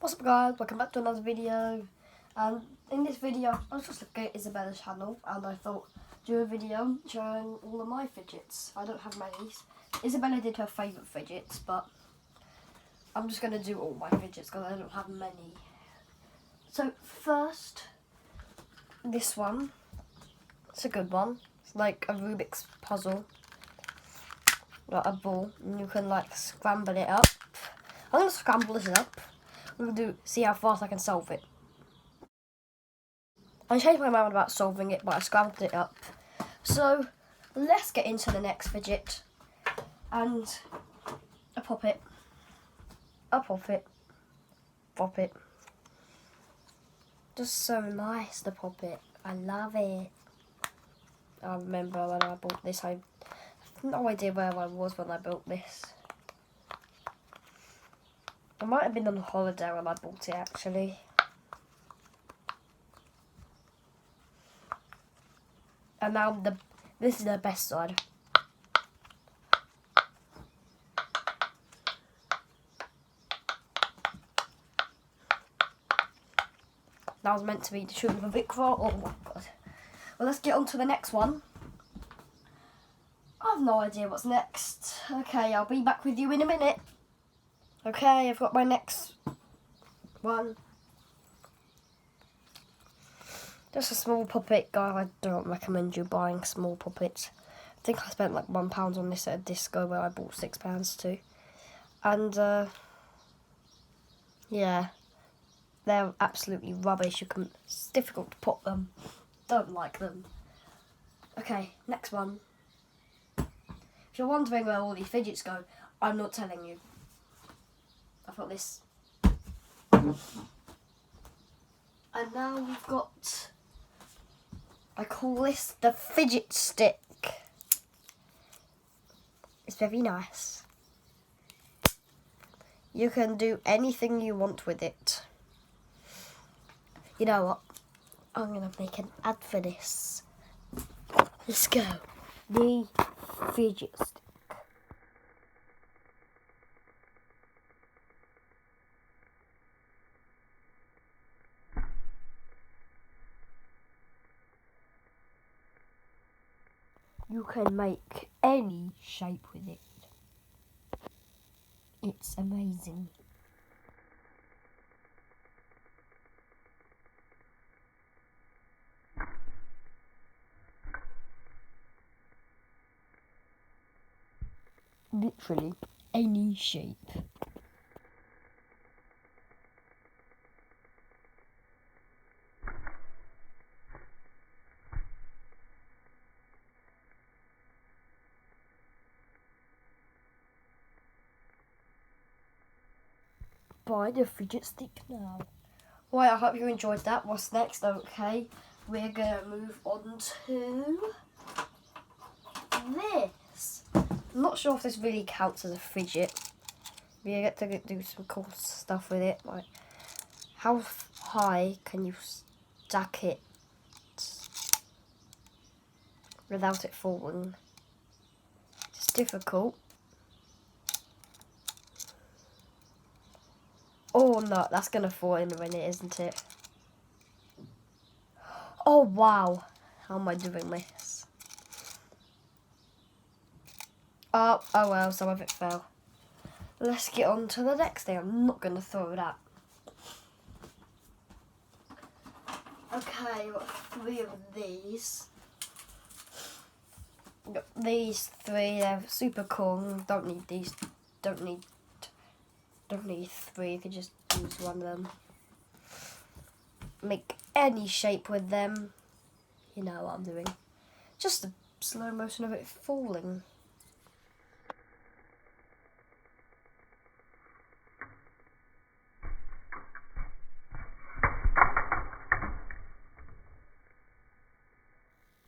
What's up guys, welcome back to another video. And in this video I was just looking at Isabella's channel and I thought do a video showing all of my fidgets. I don't have many. Isabella did her favourite fidgets, but I'm just going to do all my fidgets because I don't have many. So first, this one. It's a good one. It's like a Rubik's puzzle. Like a ball, and you can like scramble it up. I'm going to scramble this up. I'm going to see how fast I can solve it. I changed my mind about solving it, but I scrambled it up. So, let's get into the next fidget. And a pop it. A pop it. Pop it. Just so nice, the pop it. I love it. I remember when I bought this, I have no idea where I was when I built this. I might have been on holiday when I bought it actually. And now this is the best side. That was meant to be the shooting of a Vic roll. Oh my god. Well, let's get on to the next one. I have no idea what's next. Okay, I'll be back with you in a minute. Okay, I've got my next one. Just a small puppet, guys. I don't recommend you buying small puppets. I think I spent like £1 on this at a disco where I bought £6 too. And yeah, they're absolutely rubbish. It's difficult to put them. Don't like them. Okay, next one. If you're wondering where all these fidgets go, I'm not telling you. I've got this. And now we've got, I call this the fidget stick. It's very nice. You can do anything you want with it. You know what? I'm going to make an ad for this. Let's go. The fidget stick. You can make any shape with it. It's amazing. Literally any shape. Buy the fidget stick now. Right, I hope you enjoyed that. What's next? Okay, we're gonna move on to this. I'm not sure if this really counts as a fidget. We get to do some cool stuff with it. Like, how high can you stack it without it falling? It's difficult. Oh no, that's gonna fall in a minute, isn't it? Oh wow, how am I doing this? Oh well, some of it fell. Let's get on to the next thing. I'm not gonna throw it out. Okay, I've got 3 of these. Got these 3, they're super cool. Don't need these. Don't need 3, you can just use one of them. Make any shape with them. You know what I'm doing. Just a slow motion of it falling.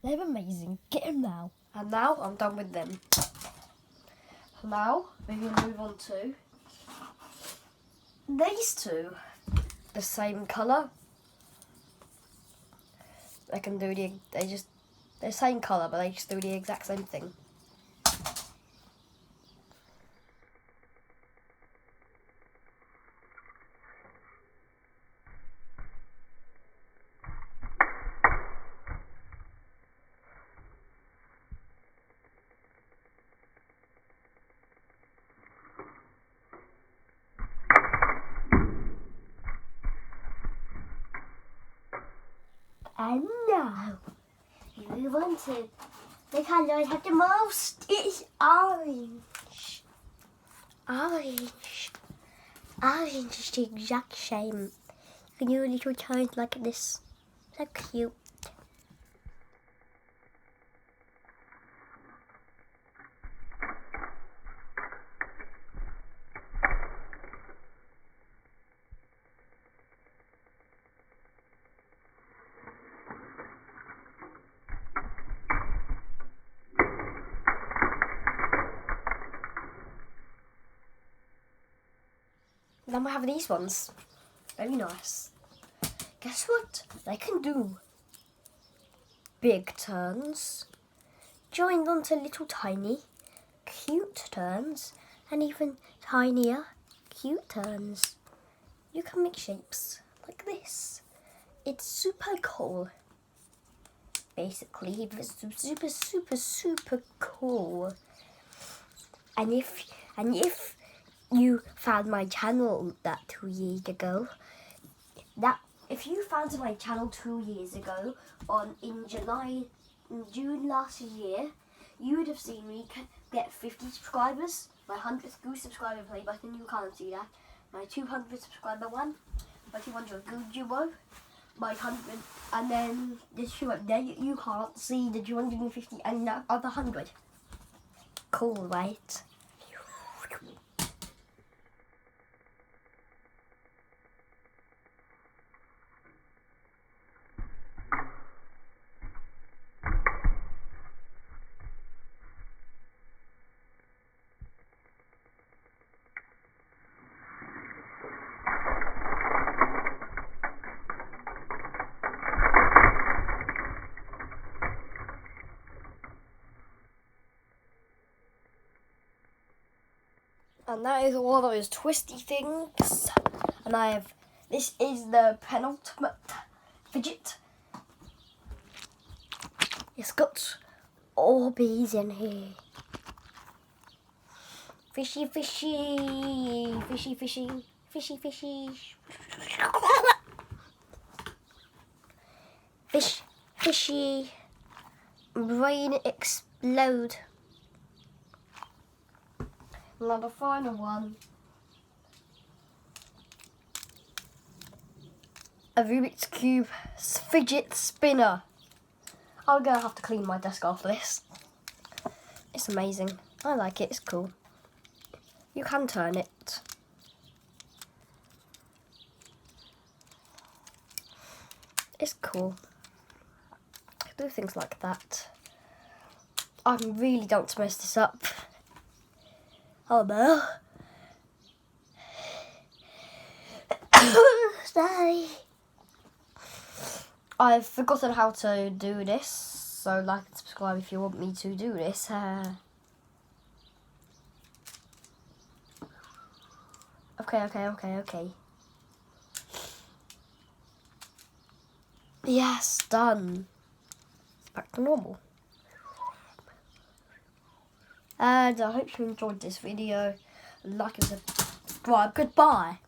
They're amazing. Get them now. And now I'm done with them. Now we're going to move on to these 2, the same colour. They can do they're the same colour, but they just do the exact same thing. And now, we want to. The colour I have the most is orange. Orange. Orange is the exact same. You can do little toes like this. So cute. Then we have these ones. Very nice. Guess what? They can do big turns, joined onto little tiny, cute turns, and even tinier, cute turns. You can make shapes like this. It's super cool. Basically, it's super cool. And if you found my channel that 2 years ago, if you found my channel 2 years ago in June last year, you would have seen me get 50 subscribers. My 100th Goose subscriber play button, you can't see that. My 200 subscriber one, my 200 Goose Duo, my 100, and then the two up there, you can't see the 250 and the other 100. Cool, right? And that is all those twisty things. And this is the penultimate fidget. It's got Orbeez in here. Fishy, fishy, fishy, fishy, fishy, fishy. Fish, fishy, brain explode. Now the final one. A Rubik's Cube fidget spinner. I'm gonna have to clean my desk after this. It's amazing. I like it, it's cool. You can turn it. It's cool. I do things like that. I really don't want to mess this up. Oh no. Sorry. I've forgotten how to do this, so like and subscribe if you want me to do this. Okay. Yes, done. Back to normal. And I hope you enjoyed this video. Like and subscribe. Goodbye.